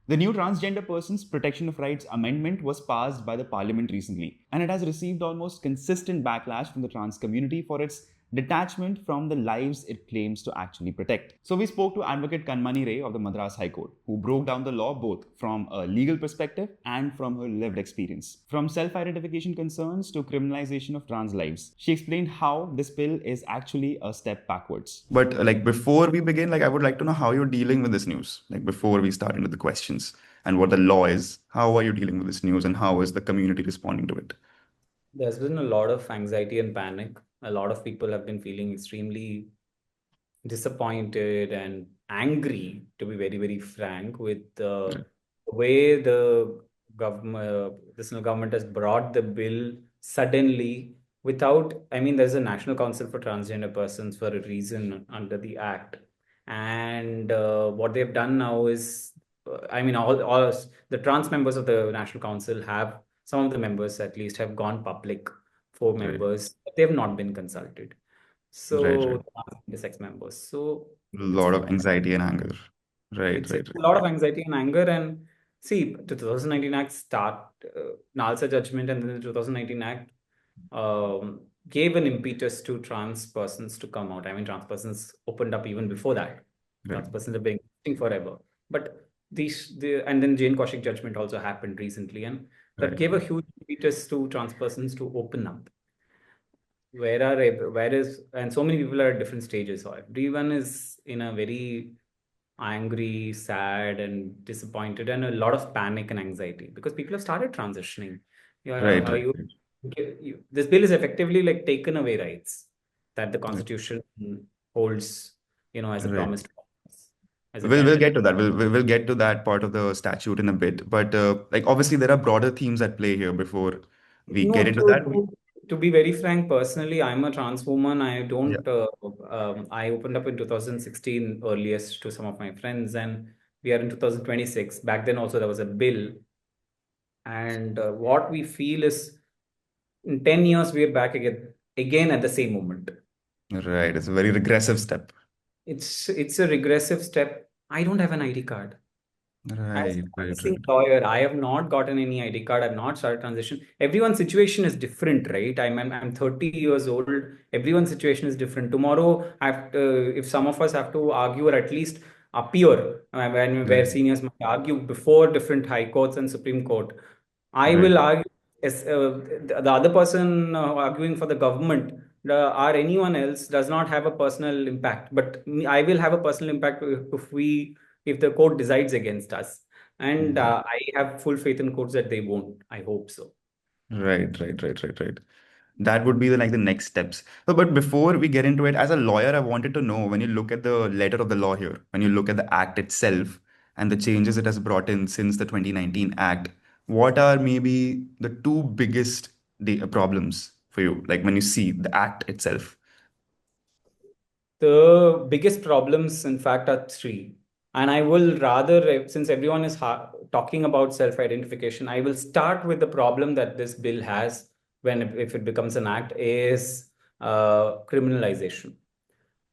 The new Transgender Persons Protection of Rights Amendment was passed by the Parliament recently, and it has received almost consistent backlash from the trans community for its detachment from the lives it claims to actually protect. So we spoke to Advocate Kanmani Ray of the Madras High Court, who broke down the law both from a legal perspective and from her lived experience. From self-identification concerns to criminalization of trans lives, she explained how this bill is actually a step backwards. But before we begin, I would like to know how you're dealing with this news. Before we start into the questions and what the law is, how are you dealing with this news and how is the community responding to it? There's been a lot of anxiety and panic. A lot of people have been feeling extremely disappointed and angry, to be very, very frank, with the way the this government has brought the bill suddenly without, I mean, there's a National Council for Transgender Persons for a reason under the Act. And what they've done now is, I mean, all the trans members of the National Council have, some of the members at least have gone public, four Right. members, but they've not been consulted. Right. So intersex members. So A lot of anxiety and anger. Right. it's a lot of anxiety and anger. And see, the 2019 Act NALSA judgment, and then the 2019 Act gave an impetus to trans persons to come out. I mean, trans persons opened up even before that. Right. Trans persons have been existing forever. But and then Jane Kaushik judgment also happened recently, and that gave a huge impetus to trans persons to open up. And so many people are at different stages. So everyone is in a very angry, sad, and disappointed, and a lot of panic and anxiety because people have started transitioning. This bill is effectively like taken away rights that the Constitution holds, as a promise to us, as a We'll get to that. We'll get to that part of the statute in a bit. But obviously there are broader themes at play here before we get into that. To be very frank, personally, I'm a trans woman. I don't. I opened up in 2016 earliest to some of my friends, and we are in 2026. Back then, also there was a bill, and what we feel is, in 10 years we are back again at the same moment. Right. It's a very regressive step. It's a regressive step. I don't have an ID card. Right. As a lawyer, I have not gotten any ID card. I've not started transition. Everyone's situation is different, right? I'm 30 years old. Everyone's situation is different. Tomorrow, if some of us have to argue or at least appear, where seniors might argue before different high courts and Supreme Court, I will argue as the other person arguing for the government or anyone else does not have a personal impact. But I will have a personal impact if the court decides against us. And I have full faith in courts that they won't. I hope so. Right. That would be the next steps. But before we get into it, as a lawyer, I wanted to know, when you look at the letter of the law here, when you look at the act itself and the changes it has brought in since the 2019 act, what are maybe the two biggest problems for you, when you see the act itself? The biggest problems, in fact, are three. And I will rather, since everyone is talking about self-identification, I will start with the problem that this bill has if it becomes an act, is criminalization.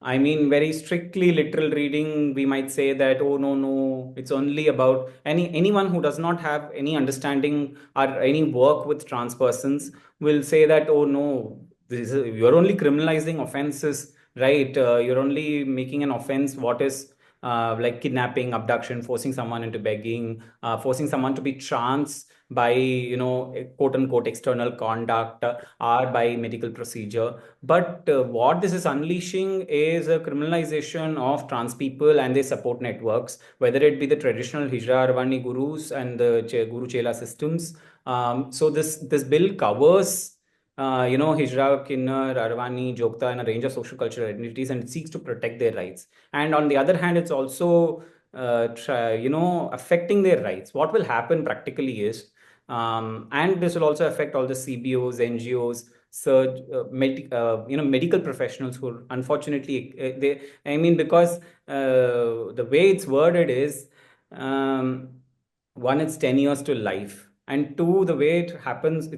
I mean, very strictly literal reading, we might say that, oh, no, it's only about anyone who does not have any understanding or any work with trans persons will say that, oh, no, you're only criminalizing offenses, right? You're only making an offense what is like kidnapping, abduction, forcing someone into begging, forcing someone to be trans by, quote unquote, external conduct or by medical procedure. But what this is unleashing is a criminalization of trans people and their support networks, whether it be the traditional Hijra Arvani gurus and the Guru Chela systems. So this bill covers Hijra, Kinnar, Arvani, Jogta, and a range of social cultural identities, and it seeks to protect their rights. And on the other hand, it's also affecting their rights. What will happen practically is, and this will also affect all the CBOs, NGOs, medical professionals who unfortunately because the way it's worded is, one, it's 10 years to life. And two, the way it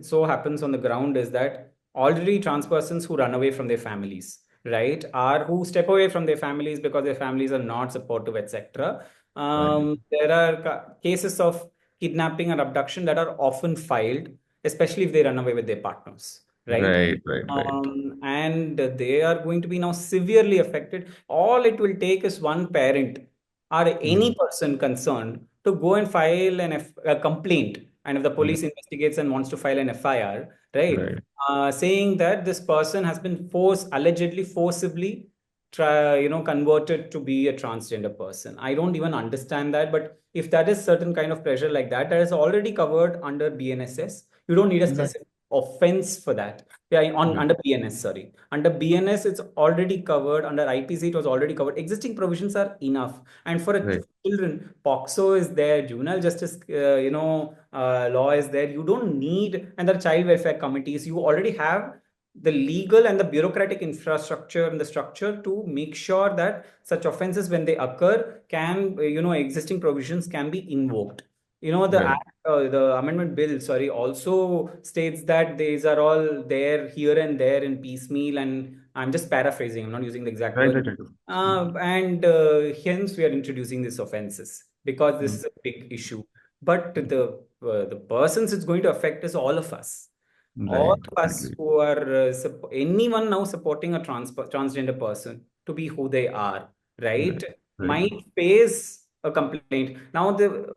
so happens on the ground is that already trans persons who run away from their families, right, or who step away from their families because their families are not supportive, etc., Right. There are cases of kidnapping and abduction that are often filed, especially if they run away with their partners, right? Right. Right. Right. And they are going to be now severely affected. All it will take is one parent or any Mm. person concerned to go and file a complaint. And if the Mm. police investigates and wants to file an FIR, right, Right. saying that this person has been allegedly forcibly converted to be a transgender person. I don't even understand that, but if that is certain kind of pressure like that, that is already covered under BNSS. You don't need a Exactly. specific offense for that. Yeah, Right. under BNS, sorry. Under BNS, it's already covered. Under IPC, it was already covered. Existing provisions are enough. And for Right. children, POXO is there, juvenile justice, law is there. You don't need, and the child welfare committees. You already have the legal and the bureaucratic infrastructure and the structure to make sure that such offenses, when they occur, can existing provisions can be invoked. The Right. act, the amendment bill, sorry, also states that these are all there here and there in piecemeal, and I'm just paraphrasing, I'm not using the exact Right. word. Right. Right. And hence we are introducing these offenses because this Mm. is a big issue. But the persons it's going to affect is all of us, all Right. of us Agree. who are anyone now supporting a transgender person to be who they are, Right. right, Right. might face a complaint. Now the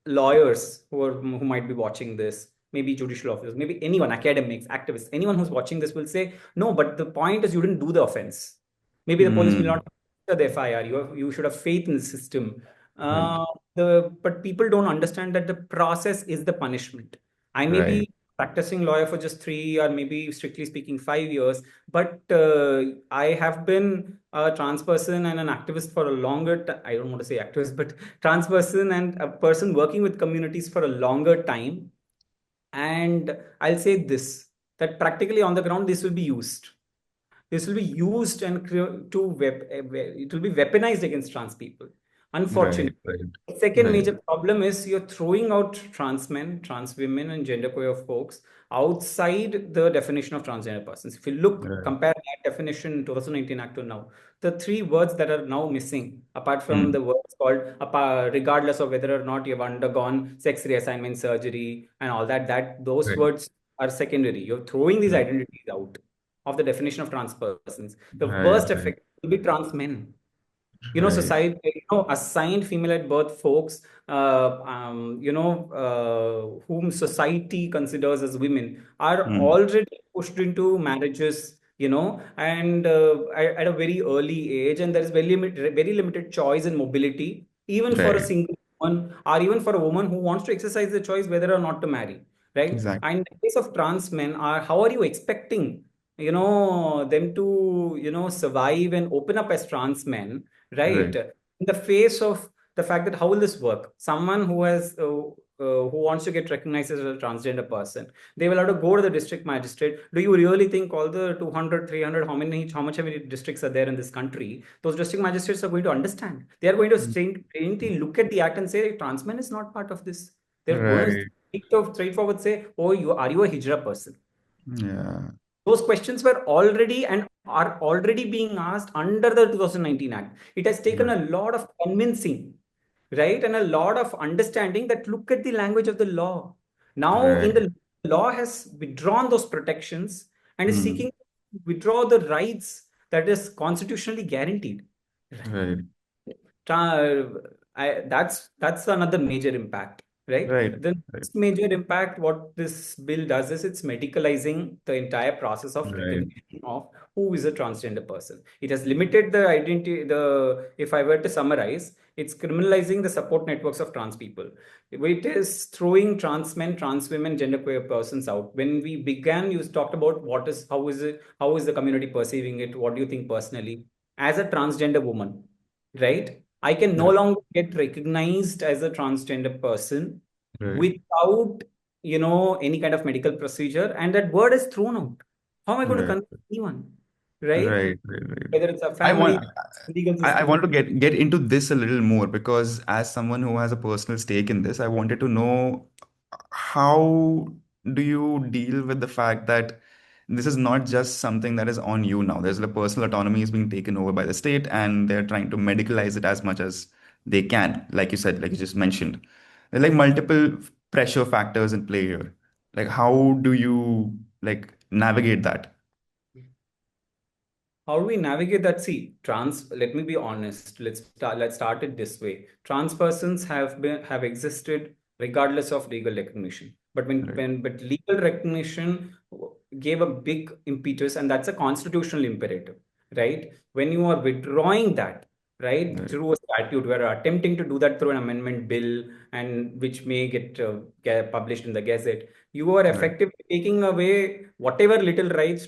lawyers who might be watching this, maybe judicial officers, maybe anyone, academics, activists, anyone who's watching this will say, no, but the point is you didn't do the offense. Maybe the police will Mm. not enter the FIR. You should have faith in the system. Right. But people don't understand that the process is the punishment. I may Right. be practicing lawyer for just 3 or maybe strictly speaking 5 years, but I have been a trans person and an activist for a longer time. I don't want to say activist, but trans person and a person working with communities for a longer time. And I'll say this, that practically on the ground, this will be used. This will be used and it will be weaponized against trans people. Right. Unfortunately. Right. The second Right. major problem is you're throwing out trans men, trans women, and genderqueer folks outside the definition of transgender persons. If you look, Right. compare that definition in 2019 Act to now, the three words that are now missing, apart from Mm. the words called regardless of whether or not you've undergone sex reassignment surgery and all that, those Right. words are secondary. You're throwing these Right. identities out of the definition of trans persons. The Right. worst Right. effect will be trans men. Right. Society, assigned female at birth folks, whom society considers as women, are Mm. already pushed into marriages, and at a very early age, and there is very limited choice and mobility, even for a Right. single woman, or even for a woman who wants to exercise the choice whether or not to marry, right? Exactly. And in the case of trans men, how are you expecting, them to, survive and open up as trans men, right, Right. in the face of the fact that how will this work? Someone who wants to get recognized as a transgender person, they will have to go to the district magistrate. Do you really think all the 200, 300, how much many districts are there in this country, those district magistrates are going to understand? They are going to Mm. straightly look at the act and say trans man is not part of this. They're going to Right. straightforward say, oh, are you a hijra person? Yeah. Those questions were already and are already being asked under the 2019 Act. It has taken Right. a lot of convincing, right? And a lot of understanding that look at the language of the law. Now, in Right. the law has withdrawn those protections and is Mm. seeking to withdraw the rights that is constitutionally guaranteed. Right. Tra- that's another major impact, right? Right. The Right. next major impact, what this bill does is it's medicalizing the entire process of Right. recognition of who is a transgender person. It has limited the identity. If I were to summarize, it's criminalizing the support networks of trans people. It is throwing trans men, trans women, genderqueer persons out. When we began, you talked about how is the community perceiving it? What do you think personally? As a transgender woman, right? I can no Right. longer get recognized as a transgender person Right. without, any kind of medical procedure, and that word is thrown out. How am I going to Right. convince anyone, right? Right. Right. Right. Whether it's a I want family, legal I system. want to get into this a little more because as someone who has a personal stake in this, I wanted to know how do you deal with the fact that this is not just something that is on you now. There's the personal autonomy is being taken over by the state and they're trying to medicalize it as much as they can, like you said, like you just mentioned. There are like multiple pressure factors in play here. Like how do you like navigate that? How do we navigate that? See, let me be honest. Let's start it this way. Trans persons have existed regardless of legal recognition. But Right, but legal recognition gave a big impetus, and that's a constitutional imperative, right? When you are withdrawing that, right, right, through a statute, we're attempting to do that through an amendment bill, and which may get published in the Gazette. You are right, effectively taking away whatever little rights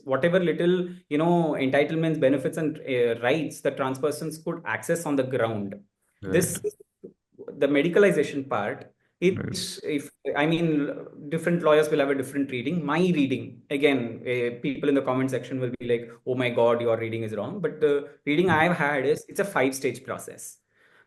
whatever little, entitlements, benefits, and rights that trans persons could access on the ground. right, This the medicalization part. right. It's if I mean different lawyers will have a different reading. My reading, again, people in the comment section will be like, "Oh my God, your reading is wrong." But the reading I've had is it's a 5-stage process.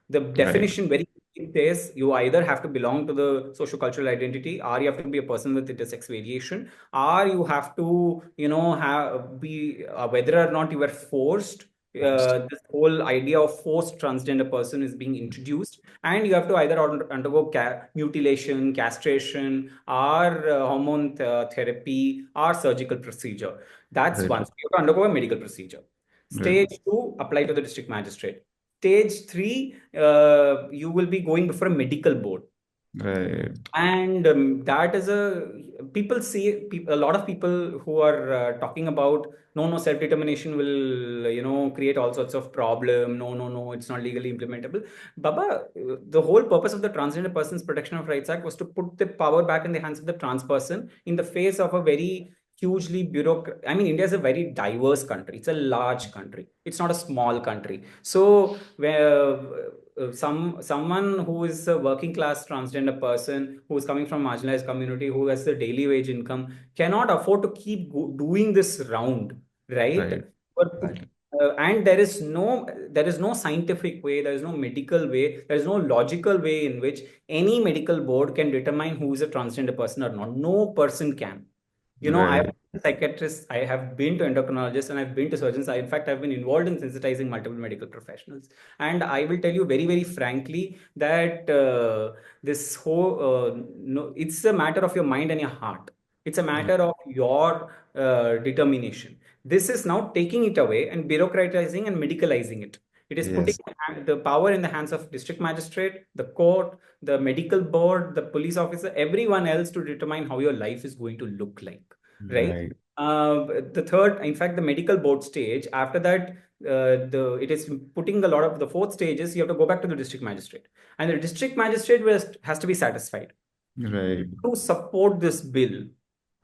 The Right, definition very clearly says you either have to belong to the socio-cultural identity, or you have to be a person with intersex variation, or you have to, have be whether or not you were forced. post. This whole idea of forced transgender person is being introduced, and you have to either undergo mutilation, castration, or hormone therapy, or surgical procedure. That's Right, one. So you have to undergo a medical procedure. right, Stage two, apply to the district magistrate. Stage three, you will be going before a medical board. right. And that is a lot of people who are talking about, no, self-determination will, create all sorts of problem. No, it's not legally implementable. Baba, the whole purpose of the Transgender Persons Protection of Rights Act was to put the power back in the hands of the trans person in the face of a very hugely bureaucratic. I mean, India is a very diverse country. It's a large country. It's not a small country. So where someone who is a working class transgender person who is coming from marginalized community who has the daily wage income cannot afford to keep doing this round, right? Right, But right, and there is no scientific way, there is no medical way, there is no logical way in which any medical board can determine who is a transgender person or not. No person can. I have right, been a psychiatrist, I have been to endocrinologists, and I've been to surgeons. In fact, I've been involved in sensitizing multiple medical professionals. And I will tell you very, very frankly that this whole, no, it's a matter of your mind and your heart. It's a matter of your determination. This is now taking it away and bureaucratizing and medicalizing it. It is putting yes, the power in the hands of district magistrate, the court, the medical board, the police officer, everyone else to determine how your life is going to look like, right? right, The third, in fact, the medical board stage, after that, it is putting a lot of the fourth stages, you have to go back to the district magistrate. And the district magistrate has to be satisfied right, to support this bill.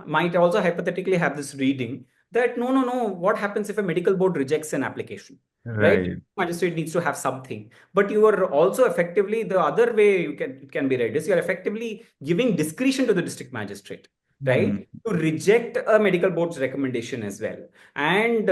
Might also hypothetically have this reading that no, what happens if a medical board rejects an application, right? right. Magistrate needs to have something, but you are also effectively, the other way it can be read is you are effectively giving discretion to the district magistrate, Mm, right, to reject a medical board's recommendation as well, and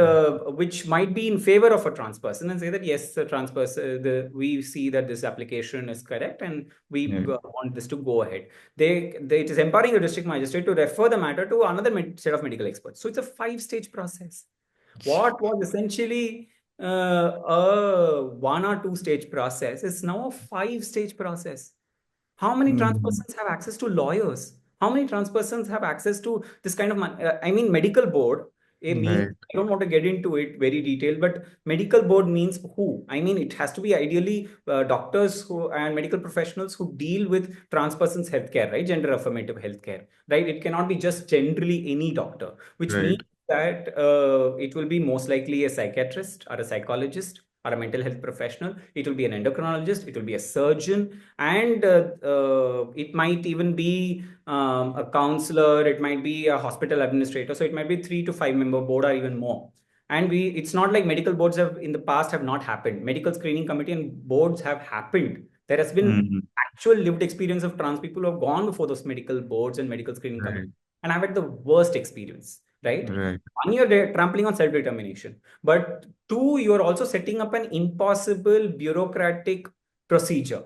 which might be in favor of a trans person and say that yes, the trans person, we see that this application is correct and we yeah, want this to go ahead. It is empowering the district magistrate to refer the matter to another set of medical experts. So it's a 5-stage process. What was essentially a 1 or 2 stage process is now a 5-stage process. How many trans mm, persons have access to lawyers? How many trans persons have access to this kind of I mean, medical board. right, I don't want to get into it very detailed, but medical board means who? I mean, it has to be ideally doctors who and medical professionals who deal with trans persons' healthcare, right? Gender affirmative healthcare, right? It cannot be just generally any doctor, which means right, that it will be most likely a psychiatrist or a psychologist or a mental health professional. It will be an endocrinologist. It will be a surgeon, and it might even be a counselor. It might be a hospital administrator. So it might be 3 to 5 member board or even more. And it's not like medical boards have in the past have not happened. Medical screening committee and boards have happened. There has been mm, actual lived experience of trans people who have gone before those medical boards and medical screening committee, right, and I've had the worst experience, right? right, One, you're trampling on self-determination, but two, you're also setting up an impossible bureaucratic procedure.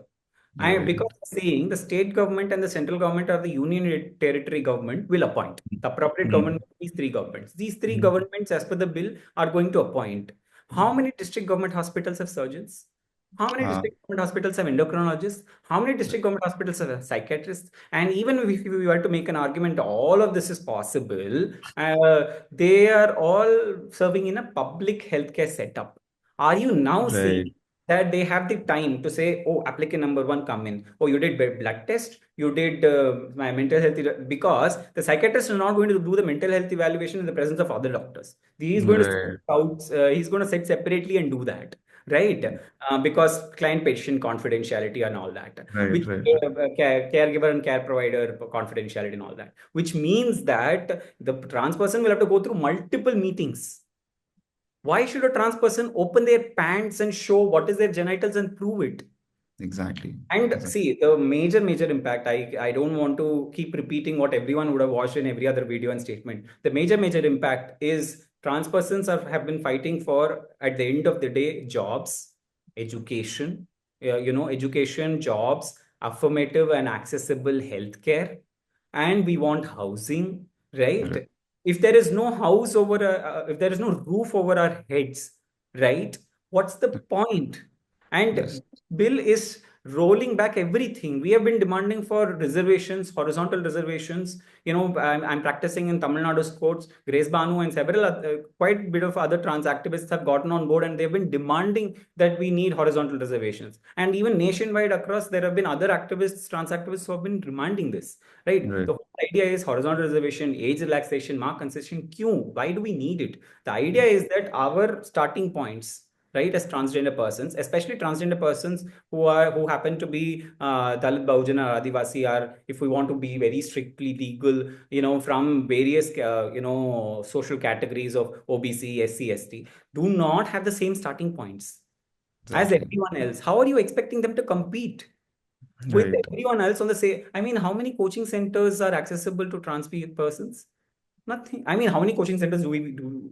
right, Because saying the state government and the central government or the union territory government will appoint. The appropriate mm, government, these three governments. These three mm, governments, as per the bill, are going to appoint. How many district government hospitals have surgeons? How many Uh, district government hospitals have endocrinologists? How many district government hospitals have psychiatrists? And even if we were to make an argument, all of this is possible. They are all serving in a public healthcare setup. Are you now right. seeing that they have the time to say, oh, applicant number one, come in. Oh, you did blood test, you did my mental health, because the psychiatrist is not going to do the mental health evaluation in the presence of other doctors. He's going to sit Right. out, he's going to sit separately and do that, right? Because client patient confidentiality and all that, Right. which Right. caregiver and care provider confidentiality and all that, which means that the trans person will have to go through multiple meetings. Why should a trans person open their pants and show what is their genitals and prove it? Exactly. And Exactly. see, the major impact, I don't want to keep repeating what everyone would have watched in every other video and statement. The major impact is trans persons have been fighting for, at the end of the day, jobs, education, education, jobs, affirmative and accessible healthcare, and we want housing, Right. right? If there is no house over, if there is no roof over our heads, right? What's the point? Yes. And bill is rolling back everything. We have been demanding for reservations, horizontal reservations. I'm practicing in Tamil Nadu's courts. Grace Banu and several quite a bit of other trans activists have gotten on board, and they've been demanding that we need horizontal reservations. And even nationwide across, there have been other activists, trans activists, who have been demanding this, right? Right. The whole idea is horizontal reservation, age relaxation, mark concession. Why do we need it? The idea is that our starting points, right, as transgender persons, especially transgender persons who happen to be Dalit, Bahujan, or Adivasi, are, if we want to be very strictly legal, from various social categories of OBC, SC, ST, do not have the same starting points as Exactly. everyone else. How are you expecting them to compete with Right. everyone else on the same? I mean, how many coaching centers are accessible to trans persons? Nothing. I mean, how many coaching centers do we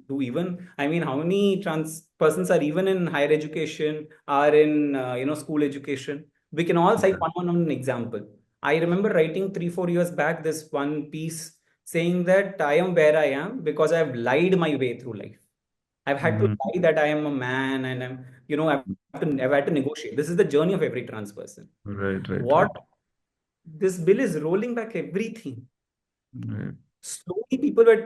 do even? I mean, how many trans persons are even in higher education, are in school education? We can all cite Right. one example. I remember writing 3 4 years back this one piece saying that I am where I am because I've lied my way through life. I've had to Mhm. lie that I am a man, and I've had to negotiate. This is the journey of every trans person. Right. Right. What Right. this bill is rolling back everything. Right. Slowly people were,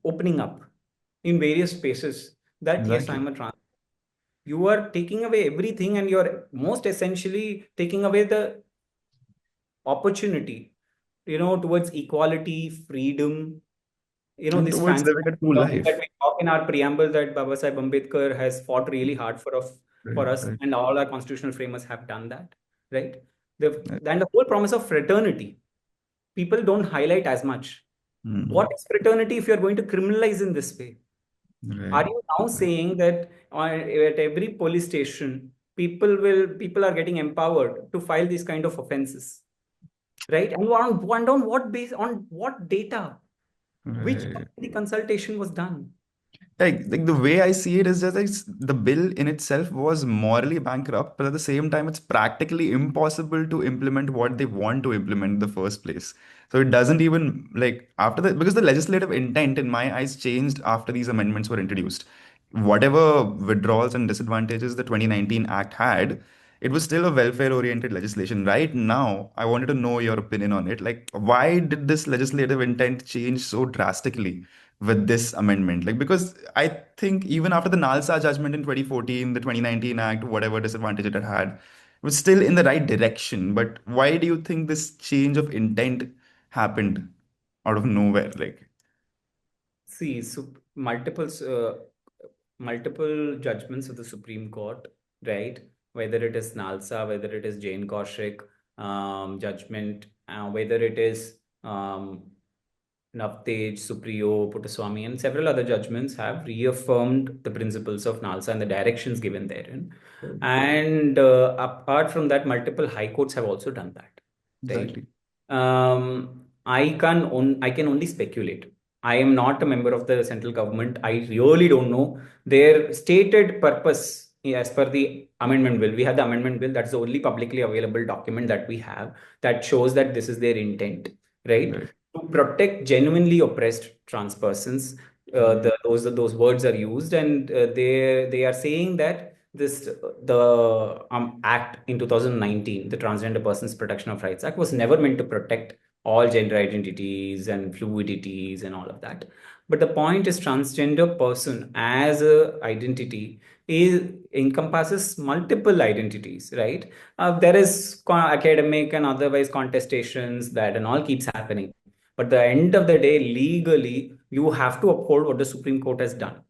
opening up in various spaces that, yes, Exactly. I'm a trans. You are taking away everything, and you're most essentially taking away the opportunity, towards equality, freedom, And this towards fancy living a true terms that life. we talk in our preamble, that Baba Sahib Ambedkar has fought really hard Right. for us, Right. and all our constitutional framers have done that, right? Right. Then the whole promise of fraternity, people don't highlight as much. What Mhm. is fraternity if you're going to criminalize in this way? Are Right. you now Right. saying that at every police station, people are getting empowered to file these kind of offenses, right? And on what base, on what data, which Right. the consultation was done? Like the way I see it is just like the bill in itself was morally bankrupt, but at the same time, it's practically impossible to implement what they want to implement in the first place. So it doesn't even like after that, because the legislative intent in my eyes changed after these amendments were introduced. Whatever withdrawals and disadvantages the 2019 Act had, it was still a welfare-oriented legislation. Right now, I wanted to know your opinion on it. Like, why did this legislative intent change so drastically with this amendment? Like, because I think even after the NALSA judgment in 2014, the 2019 Act, whatever disadvantage it had, was still in the right direction. But why do you think this change of intent happened out of nowhere? Like, See, so multiple judgments of the Supreme Court, right? Whether it is NALSA, whether it is Jane Kaushik judgment, whether it is Navtej, Supriyo, Puttaswamy, and several other judgments have reaffirmed the principles of NALSA and the directions given therein. And apart from that, multiple high courts have also done that, right? exactly. I can only speculate. I am not a member of the central government. I really don't know their stated purpose as per the amendment bill. We have the amendment bill. That's the only publicly available document that we have that shows that this is their intent, right? Right. To protect genuinely oppressed trans persons. Mhm. Those words are used, and they are saying that the Act in 2019, the Transgender Persons Protection of Rights Act, was never meant to protect all gender identities and fluidities and all of that. But the point is, transgender person as a identity encompasses multiple identities, right? There is academic and otherwise contestations that and all keeps happening. But the end of the day, legally, you have to uphold what the Supreme Court has done.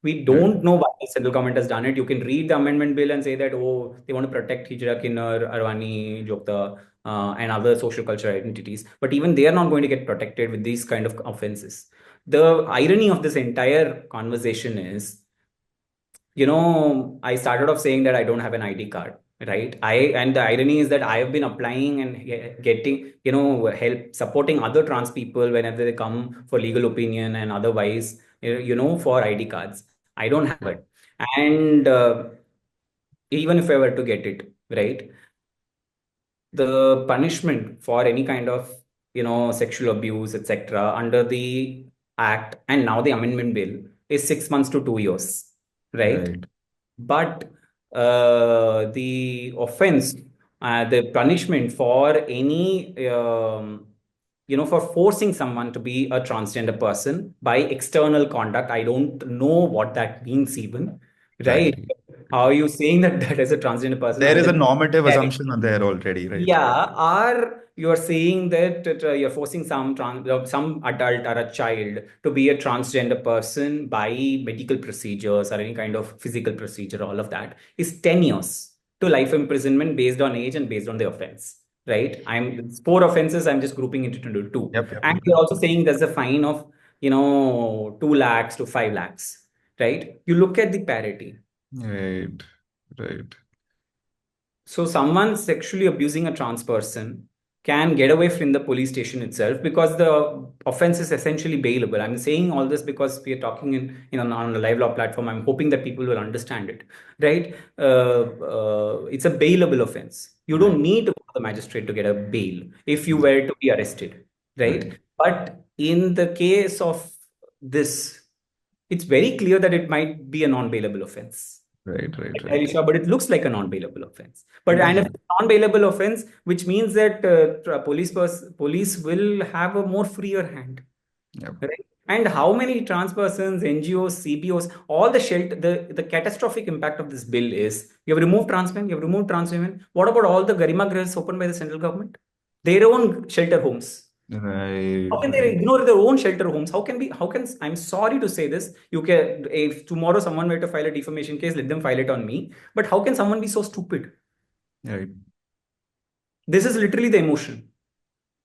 We don't know why the central government has done it. You can read the amendment bill and say that, oh, they want to protect Hijra, Kinnar, Arwani, Jokta, and other social cultural identities. But even they are not going to get protected with these kind of offenses. The irony of this entire conversation is, I started off saying that I don't have an ID card, right? And the irony is that I have been applying and getting, help supporting other trans people whenever they come for legal opinion and otherwise, for ID cards. I don't have it. And even if I were to get it, right, the punishment for any kind of, sexual abuse, etc., under the act and now the amendment bill is 6 months to 2 years, right? But the offense, the punishment for any, for forcing someone to be a transgender person by external conduct, I don't know what that means even, right? Exactly. How are you saying that that is a transgender person There is unless a normative assumption there already, right? yeah, or you are saying that you're forcing some adult or a child to be a transgender person by medical procedures or any kind of physical procedure, all of that is 10 years to life imprisonment based on age and based on the offense, right? It's 4 offenses, I'm just grouping it into two. Yep, yep, And yep. you're also saying there's a fine of, 2 lakhs to 5 lakhs, right? You look at the parity. Right, right. So someone sexually abusing a trans person can get away from the police station itself because the offense is essentially bailable. I'm saying all this because we are talking on a LiveLaw platform. I'm hoping that people will understand it, right? It's a bailable offense. You don't need to go to the magistrate to get a bail if you were to be arrested, right? Right, But in the case of this, it's very clear that it might be a non-bailable offense. right, right, Entirely right. sure, but it looks like a non-bailable offense. But It and does. if it's a non-bailable offense, which means that police will have a more freer hand, Yep. right? And how many trans persons, NGOs, CBOs, all the shelter, the catastrophic impact of this bill is you have removed trans men, you have removed trans women. What about all the Garima Grahs opened by the central government? Their own shelter homes. Right, How can they right, ignore their own shelter homes? I'm sorry to say this. You can, if tomorrow someone were to file a defamation case, let them file it on me. But how can someone be so stupid? right, This is literally the emotion.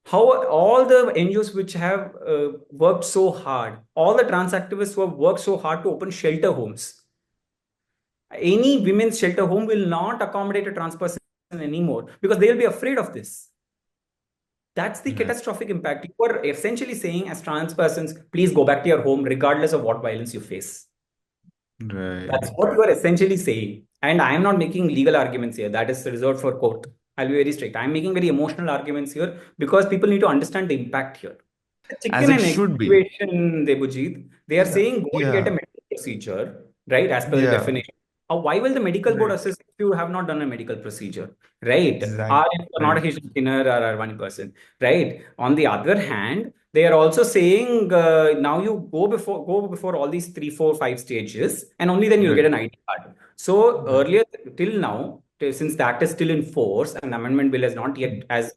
How all the NGOs which have worked so hard, all the trans activists who have worked so hard to open shelter homes, any women's shelter home will not accommodate a trans person anymore because they'll be afraid of this. That's the right, catastrophic impact. You are essentially saying, as trans persons, please go back to your home regardless of what violence you face. That's right. what you are essentially saying. And I am not making legal arguments here. That is reserved for court. I'll be very strict. I'm making very emotional arguments here because people need to understand the impact here. As Chicken it and egg should be. situation, Debujit, they are Yeah, saying go and get a yeah, medical procedure, right? As per the yeah. definition. Why will the medical board Right. assist if you have not done a medical procedure, right? Or Exactly. if you're not a Right. Hisham Skinner or one person, right? On the other hand, they are also saying now you go before all these 3, 4, 5 stages, and only then you'll get Right. an ID card. So Right. earlier till now, since the act is still in force and the amendment bill has not yet as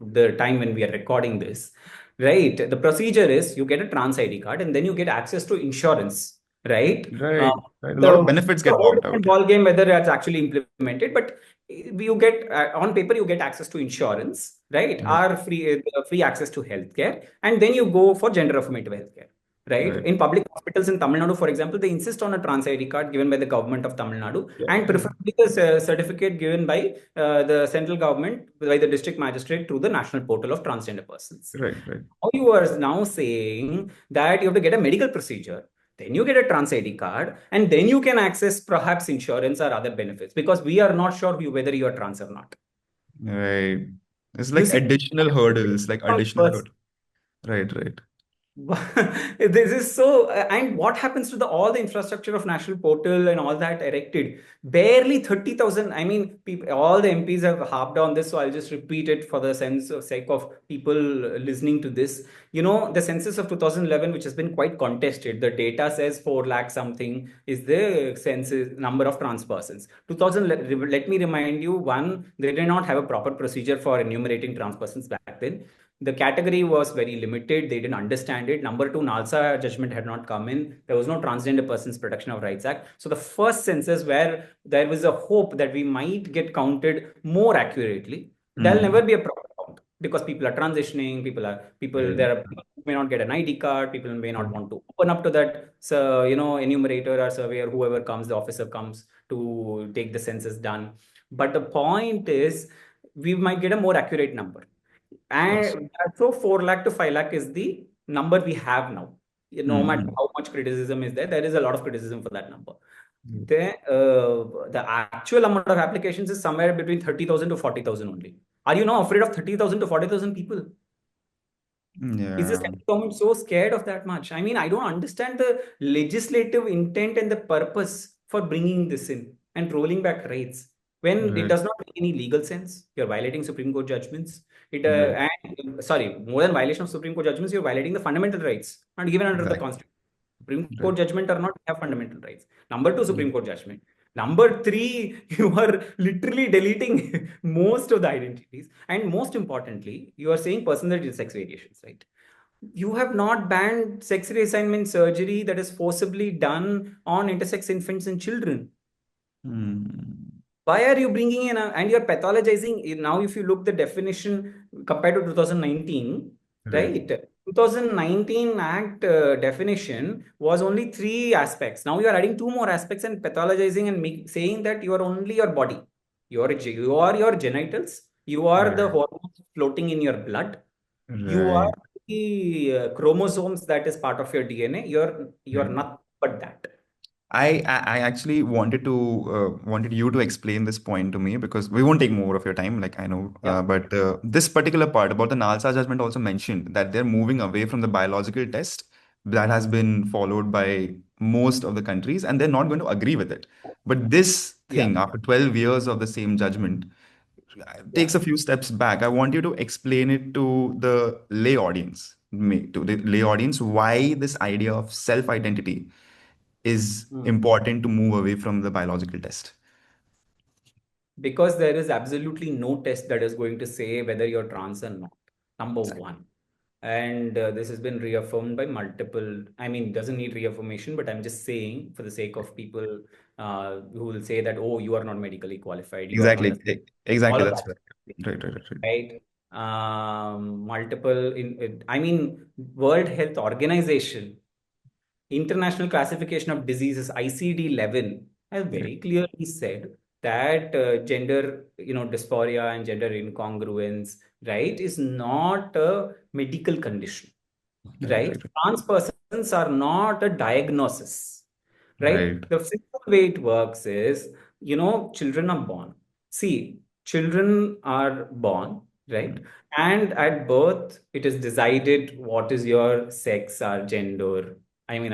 the time when we are recording this, right? The procedure is you get a trans ID card and then you get access to insurance, right? Right. Right. A lot of So benefits it's a get whole knocked out. different Yeah. ball game whether that's actually implemented, but you get on paper you get access to insurance, right? Right. Or free access to healthcare, and then you go for gender affirmative healthcare. Right. Right. In public hospitals in Tamil Nadu, for example, they insist on a trans ID card given by the government of Tamil Nadu Yeah. and Yeah. preferably the certificate given by the central government, by the district magistrate through the national portal of transgender persons. Right. Right. Now you are now saying that you have to get a medical procedure, then you get a trans ID card, and then you can access perhaps insurance or other benefits because we are not sure whether you are trans or not. Right. It's You like see, additional hurdles, like how it additional works. hurdle. Right. Right. This is so, and what happens to all the infrastructure of national portal and all that erected? Barely 30,000. I mean, people, all the MPs have harped on this, so I'll just repeat it for the sake of people listening to this. The census of 2011, which has been quite contested, the data says 4 lakh something is the census number of trans persons. 2000, let me remind you, one, they did not have a proper procedure for enumerating trans persons back then. The category was very limited. They didn't understand it. Number two, NALSA judgment had not come in. There was no Transgender Persons Protection of Rights Act. So the first census where there was a hope that we might get counted more accurately, there'll never be a proper count because people are transitioning. There are people who may not get an ID card. People may not want to open up to that. So, enumerator or surveyor, whoever comes, the officer comes to take the census done. But the point is, we might get a more accurate number. And so 4 lakh to 5 lakh is the number we have now. No matter how much criticism is there is a lot of criticism for that number. The actual number of applications is somewhere between 30,000 to 40,000 only. Are you now afraid of 30,000 to 40,000 people? Yeah. Is the central government so scared of that much? I mean, I don't understand the legislative intent and the purpose for bringing this in and rolling back rights when it does not make any legal sense. You're violating Supreme Court judgments. More than violation of Supreme Court judgments, you're violating the fundamental rights not given under the Constitution. Supreme Court judgment are not have fundamental rights. Number two, Supreme Court judgment. Number three, you are literally deleting most of the identities. And most importantly, you are saying personal sex variations, right? You have not banned sex reassignment surgery that is forcibly done on intersex infants and children. Why are you bringing in and you're pathologizing? Now, if you look the definition compared to 2019, right? 2019 Act definition was only 3 aspects. Now you are adding 2 more aspects and pathologizing and saying that you are only your body. You are your genitals. You are the hormones floating in your blood. You are the chromosomes that is part of your DNA. You're nothing but that. I actually wanted you to explain this point to me because we won't take more of your time, like I know. But this particular part about the NALSA judgment also mentioned that they're moving away from the biological test that has been followed by most of the countries, and they're not going to agree with it. But this thing, after 12 years of the same judgment, takes a few steps back. I want you to explain it to the lay audience, why this idea of self-identity is important to move away from the biological test. Because there is absolutely no test that is going to say whether you're trans or not. Number one. And this has been reaffirmed by multiple, I mean, doesn't need reaffirmation, but I'm just saying for the sake of people who will say that, oh, you are not medically qualified. Exactly. Exactly. That's right. Multiple, I mean, World Health Organization, International Classification of Diseases, ICD-11, has very clearly said that gender, dysphoria and gender incongruence, right, is not a medical condition, right? Trans persons are not a diagnosis, right? The simple way it works is, children are born. See, children are born, right? And at birth, it is decided what is your sex or gender. I mean,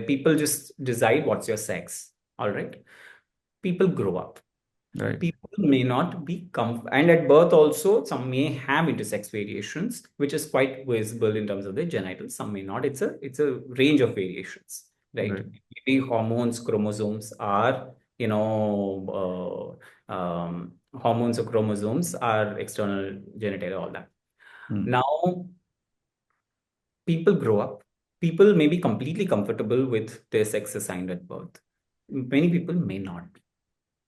people just decide what's your sex. All right. People grow up. People may not be and at birth also, some may have intersex variations, which is quite visible in terms of the genitals. Some may not. It's a range of variations, right? Maybe hormones, chromosomes are, hormones or chromosomes are external genitalia, all that. Now, people grow up. People may be completely comfortable with their sex assigned at birth. Many people may not be.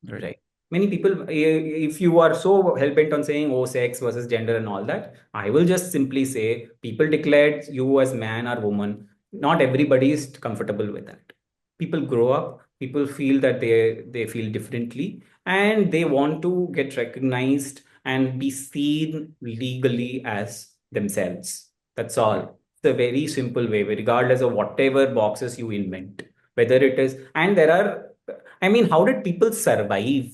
Right. Many people, if you are so hell-bent on saying, oh, sex versus gender and all that, I will just simply say, people declared you as man or woman. Not everybody is comfortable with that. People grow up, people feel that they feel differently, and they want to get recognized and be seen legally as themselves. That's all. It's a very simple way, regardless of whatever boxes you invent. Whether it is, and there are, I mean, how did people survive?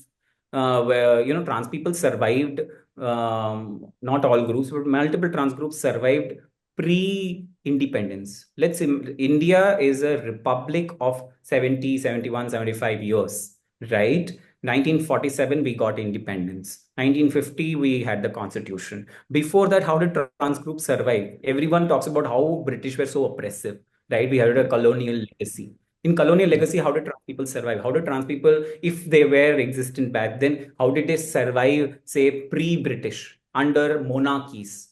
Where, trans people survived, not all groups, but multiple trans groups survived pre-independence. India is a republic of 70, 71, 75 years, right? 1947, we got independence. 1950, we had the constitution. Before that, how did trans groups survive? Everyone talks about how British were so oppressive, right? We had a colonial legacy. In colonial legacy, how did trans people survive? How did trans people, if they were existent back then, how did they survive, say, pre-British under monarchies?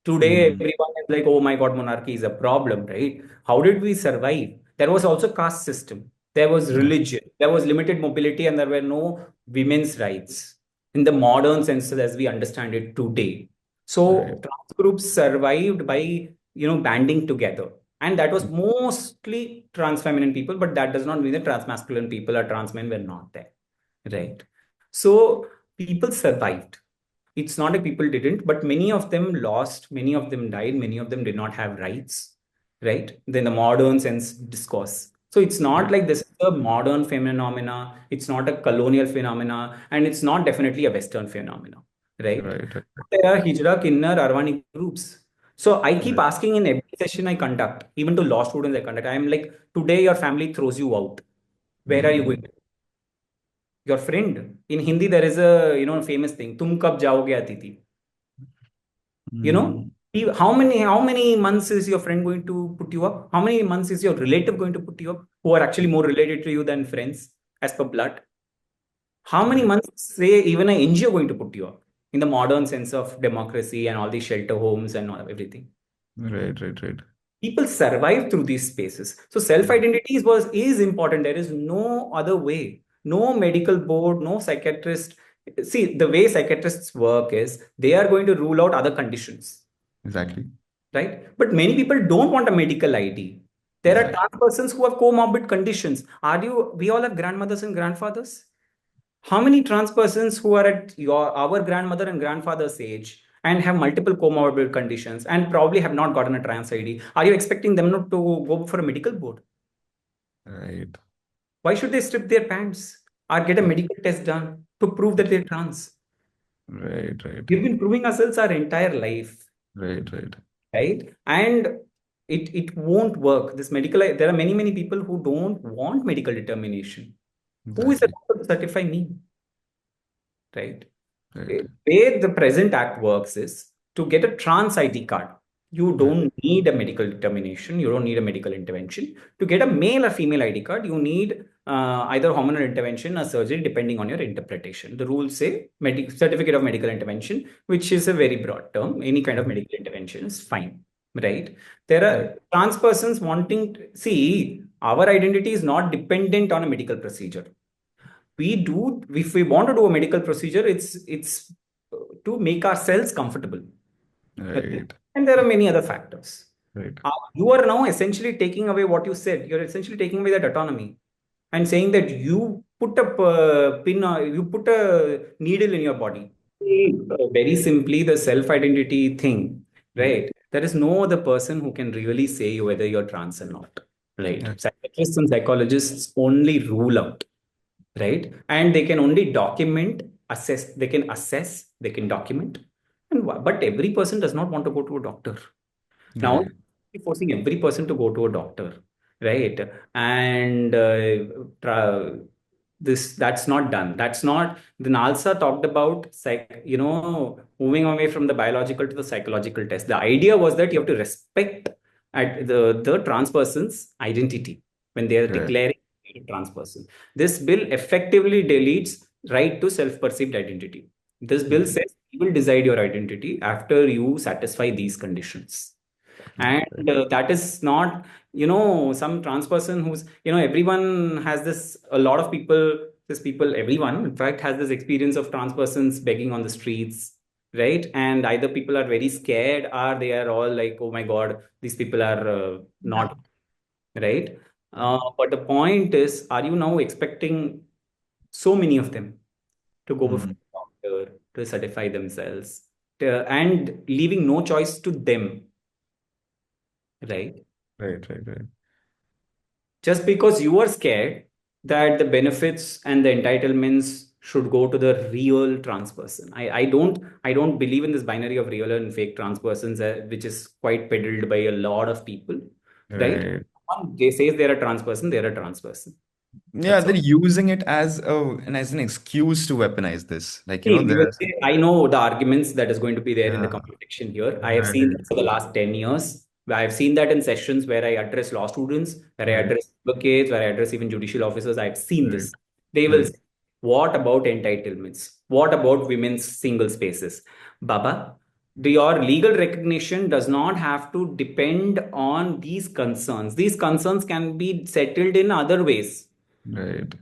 Today, everyone is like, oh my God, monarchy is a problem, right? How did we survive? There was also caste system. There was religion. There was limited mobility, and there were no women's rights in the modern sense as we understand it today. So trans groups survived by banding together, and that was mostly trans feminine people. But that does not mean that trans masculine people or trans men were not there, right? So people survived. It's not like people didn't, but many of them lost, many of them died, many of them did not have rights, right? Then the modern sense discourse. So it's not like this is a modern phenomena, it's not a colonial phenomena, and it's not definitely a Western phenomena, right? There are Hijra, Kinnar, Arvani groups. So I keep asking in every session I conduct, even to law students I conduct, I'm like, today your family throws you out. Where are you going? Your friend. In Hindi, there is a famous thing. Tum kab jaoge Atiti. How many months is your friend going to put you up? How many months is your relative going to put you up? Who are actually more related to you than friends, as per blood? How many months, say, even an NGO going to put you up in the modern sense of democracy and all these shelter homes and everything? Right. People survive through these spaces. So self-identity is important. There is no other way. No medical board, no psychiatrist. See, the way psychiatrists work is they are going to rule out other conditions. Exactly. Right? But many people don't want a medical ID. There are trans persons who have comorbid conditions. We all have grandmothers and grandfathers. How many trans persons who are at our grandmother and grandfather's age and have multiple comorbid conditions and probably have not gotten a trans ID, are you expecting them not to go for a medical board? Right. Why should they strip their pants or get a medical test done to prove that they're trans? Right. We've been proving ourselves our entire life. Right. Right? And it won't work. There are many people who don't want medical determination. Who is allowed to certify me? Right? Right. Way the present act works is to get a trans ID card. You don't need a medical determination. You don't need a medical intervention. To get a male or female ID card, you need either hormonal intervention or surgery, depending on your interpretation. The rules say certificate of medical intervention, which is a very broad term. Any kind of medical intervention is fine, right? There are trans persons wanting to see our identity is not dependent on a medical procedure. If we want to do a medical procedure, it's to make ourselves comfortable. Right. And there are many other factors. Right. You are now essentially taking away what you said. You're essentially taking away that autonomy and saying that you put a you put a needle in your body. Very simply, the self-identity thing, right? There is no other person who can really say whether you're trans or not, right? Psychiatrists and psychologists only rule out, right? And they can only assess, they can document. But every person does not want to go to a doctor. Now, forcing every person to go to a doctor, right? And that's not done. That's not, the NALSA talked about moving away from the biological to the psychological test. The idea was that you have to respect the trans person's identity when they are declaring a trans person. This bill effectively deletes right to self-perceived identity. This bill says you will decide your identity after you satisfy these conditions. And that is not, some trans person who's, everyone has this, everyone, in fact, has this experience of trans persons begging on the streets, right? And either people are very scared or they are all like, oh my God, these people are not, right? But the point is, are you now expecting so many of them to go before the doctor to certify themselves and leaving no choice to them? Right? Right. Just because you are scared that the benefits and the entitlements should go to the real trans person. I don't believe in this binary of real and fake trans persons, which is quite peddled by a lot of people, right? Right. One, they says they're a trans person, they're a trans person. Yeah, That's they're all. using it as an excuse to weaponize this. Like, See, we will there's say, I know the arguments that is going to be there in the yeah, comment section here. I have seen right, that for the last 10 years. I've seen that in sessions where I address law students, where I right, address advocates, where I address even judicial officers. I've seen right, this. They will right, say, what about entitlements? What about women's single spaces? Baba, your legal recognition does not have to depend on these concerns. These concerns can be settled in other ways. right,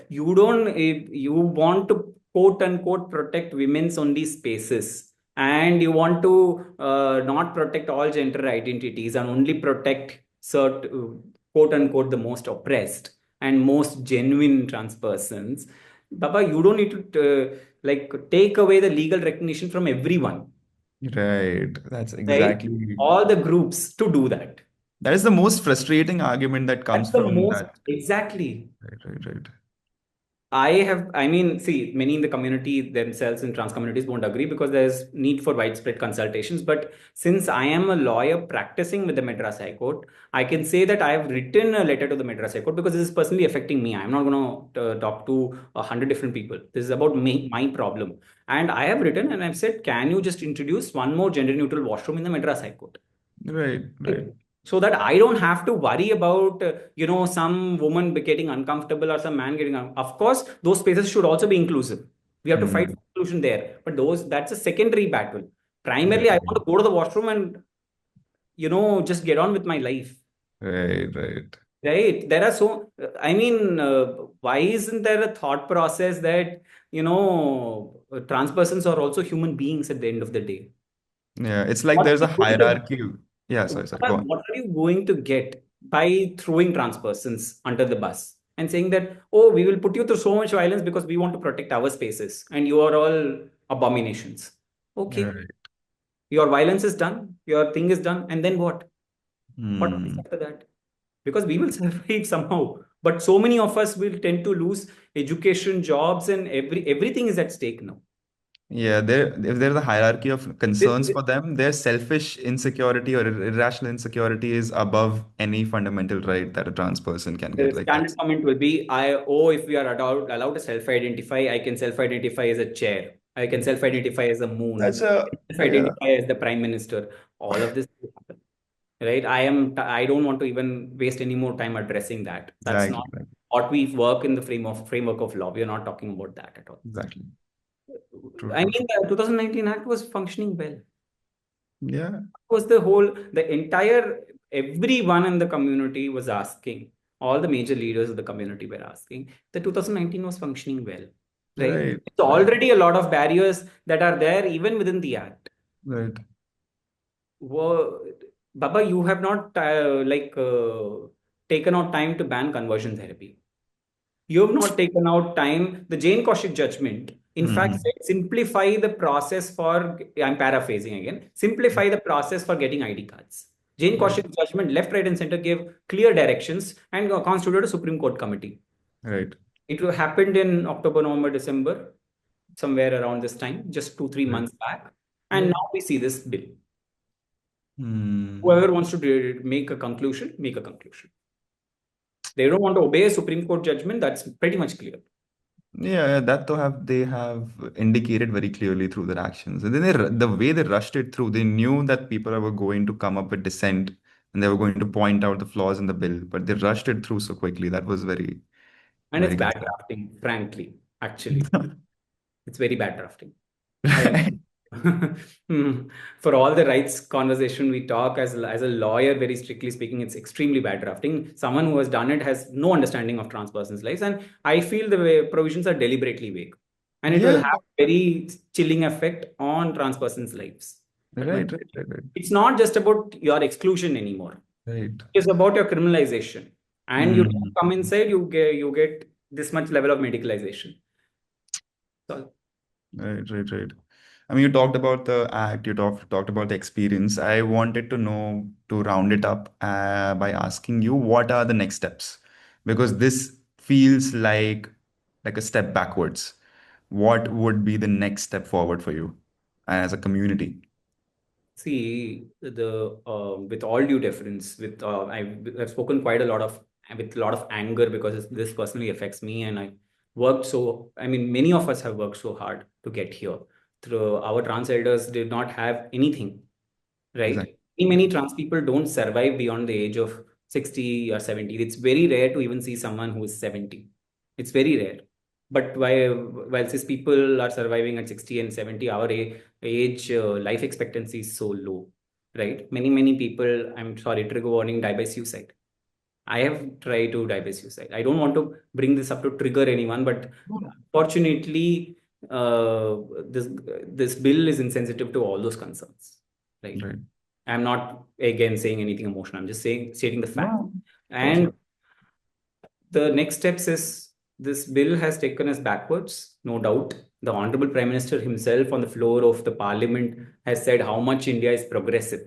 You don't, you want to quote unquote protect women's only spaces, and you want to not protect all gender identities and only protect certain quote unquote the most oppressed and most genuine trans persons. Baba, you don't need to like take away the legal recognition from everyone, right. That's right? exactly All the groups to do that. that is the most frustrating argument that comes That's the from most that. exactly. Right, right, right. I mean, see, many in the community themselves in trans communities won't agree because there's need for widespread consultations. But since I am a lawyer practicing with the Madras High Court, I can say that I have written a letter to the Madras High Court because this is personally affecting me. I'm not going to talk to 100 different people. This is about me, my problem. And I have written and I've said, can you just introduce one more gender neutral washroom in the Madras High Court? Right, right. So that I don't have to worry about some woman getting uncomfortable or some man getting of course those spaces should also be inclusive. We have to fight Hmm. for inclusion there, but that's a secondary battle. Primarily, I Right, want to go to the washroom and just get on with my life. right, right. Right? There are so I mean, why isn't there a thought process that trans persons are also human beings at the end of the day? Yeah, it's like What there's are a you going to hierarchy. Yeah, sorry, sorry. Go on. what are you going to get by throwing trans persons under the bus and saying that, oh, we will put you through so much violence because we want to protect our spaces and you are all abominations? Okay, Right. your violence is done, your thing is done, and then what? What comes Hmm. after that? Because we will survive somehow. But so many of us will tend to lose education, jobs, and everything is at stake now. Yeah, if there's a hierarchy of This, concerns for them, their selfish insecurity or irrational insecurity is above any fundamental right that a trans person can the get. Like standard that's comment will be, if we are allowed to self-identify, I can self-identify as a chair. I can self-identify as a moon. that's a yeah, Self-identify as the prime minister. All of this will happen, right? I don't want to even waste any more time addressing that. That's exactly, not right, what we work in the framework of law. We are not talking about that at all. exactly. True, I true, mean, true. the 2019 Act was functioning well. Yeah, Was the entire, everyone in the community was asking, all the major leaders of the community were asking, the 2019 was functioning well, right? right, It's right, already a lot of barriers that are there even within the act. right, Wo- Baba, you have not taken out time to ban conversion therapy. You have not taken out time. The Jane Kaushik judgment, in fact, hmm, said simplify the process for, I'm paraphrasing again, simplify the process for getting ID cards. Jane right, Kaushik's judgment, left, right, and center, gave clear directions and constituted a Supreme Court committee. right, It happened in October, November, December, somewhere around this time, just 2, 3 months right. back. And Yeah. now we see this bill. Hmm. Whoever wants to make a conclusion, make a conclusion. They don't want to obey a Supreme Court judgment, that's pretty much clear. Yeah, that though have they have indicated very clearly through their actions. And then the way they rushed it through, they knew that people were going to come up with dissent and they were going to point out the flaws in the bill, but they rushed it through so quickly. That was very, And it's very bad concerning. drafting, frankly, actually. It's very bad drafting. I Right. For all the rights conversation we talk as a lawyer, very strictly speaking, it's extremely bad drafting. Someone who has done it has no understanding of trans persons' lives, and I feel the provisions are deliberately vague, and it will Yeah, have very chilling effect on trans persons' lives. That much. right, right, right, right. It's not just about your exclusion anymore. Right. It's about your criminalization, and you Hmm. don't come inside, you get this much level of medicalization. So, Right, right, right. I mean, you talked about the act, you talked about the experience. I wanted to know to round it up by asking you what are the next steps? Because this feels like a step backwards. what would be the next step forward for you as a community? See, the with all due deference, I've spoken quite a lot of with a lot of anger because this personally affects me, and I worked so. I mean, many of us have worked so hard to get here. Through our trans elders did not have anything, Exactly. right? Many trans people don't survive beyond the age of 60 or 70. It's very rare to even see someone who is 70. It's very rare. But while cis people are surviving at 60 and 70, our age life expectancy is so low, right? Many people, I'm sorry, trigger warning, die by suicide. I have tried to die by suicide. I don't want to bring this up to trigger anyone, but fortunately, uh, this this bill is insensitive to all those concerns, right? Right. I'm not again saying anything emotional. I'm just stating the fact. No, And the next steps is this bill has taken us backwards, no doubt. The Honorable Prime Minister himself on the floor of the Parliament has said how much India is progressive,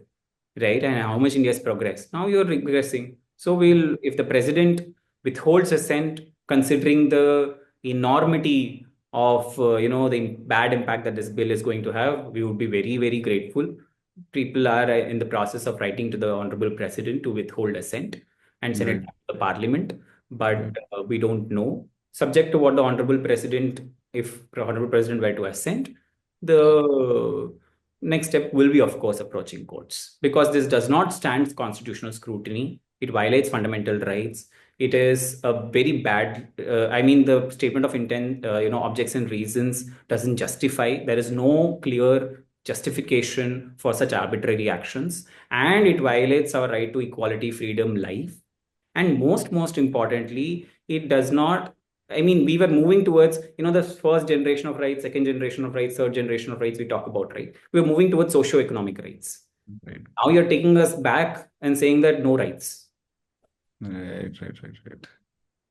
right? And how much India has progressed. Now you're regressing. So if the president withholds assent, considering the enormity of the bad impact that this bill is going to have, we would be very, very grateful. People are in the process of writing to the Honorable President to withhold assent and send it right. back to the Parliament, but Right. we don't know. Subject to what the Honorable President, if the Honorable President were to assent, the next step will be, of course, approaching courts, because this does not stand constitutional scrutiny. It violates fundamental rights. It is a very bad. I mean, the statement of intent, objects and reasons doesn't justify. There is no clear justification for such arbitrary actions, and it violates our right to equality, freedom, life. And most importantly, it does not. I mean, we were moving towards, the first generation of rights, second generation of rights, third generation of rights we talk about, right? We're moving towards socio-economic rights. Right. Now you're taking us back and saying that no rights. Right.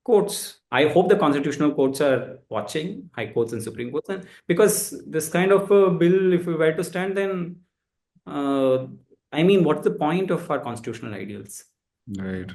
Courts, I hope the constitutional courts are watching, high courts and supreme courts, and because this kind of a bill, if we were to stand, then I mean, what's the point of our constitutional ideals? Right.